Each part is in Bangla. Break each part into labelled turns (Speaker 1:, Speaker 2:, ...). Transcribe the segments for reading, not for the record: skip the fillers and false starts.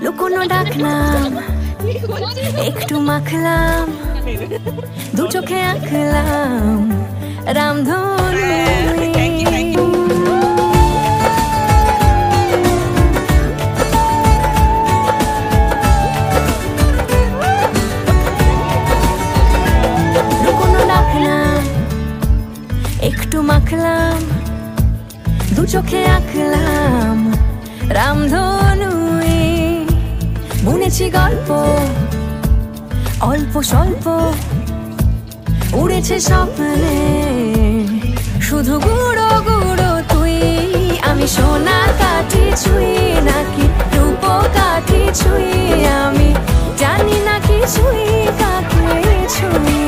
Speaker 1: লুকোনো ডাকনাম একটু মাখলাম, দু চোখে আঁকলাম রামধনু। লুকোনো ডাকনাম একটু মাখলাম, দু চোখে আঁকলাম রামধনু। বুনেছি গল্প অল্প স্বল্প, উড়েছে স্বপ্নে শুধু গুঁড়ো গুঁড়ো তুই। আমি সোনা কাঠি ছুঁই নাকি রূপ কাঠি ছুঁই, আমি জানি না কিছুই কাকে ছুঁই।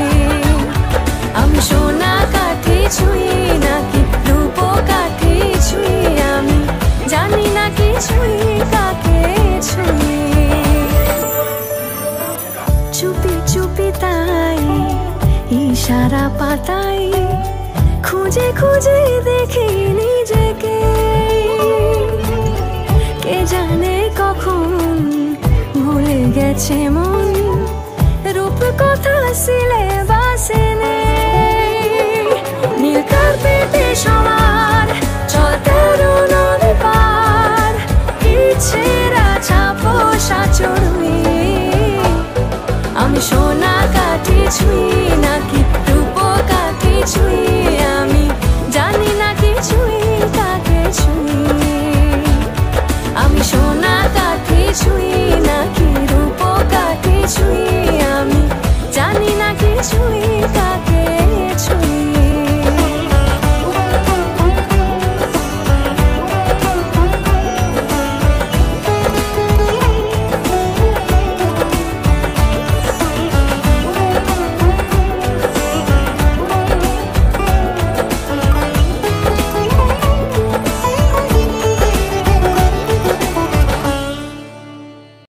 Speaker 1: আমি সোনা কাঠি ছুঁই নাকি রূপ কাঠি ছুঁই, আমি জানি না কিছুই কাকে ছুঁই। চুপি চুপি তাই ইশারা পাতাই, খুঁজে খুঁজে দেখি নিজেকে। কে জানে কখন ভুলে গেছে মন, রূপ কথা সিলেবাসে নেই। নীল কার্পেটে সবার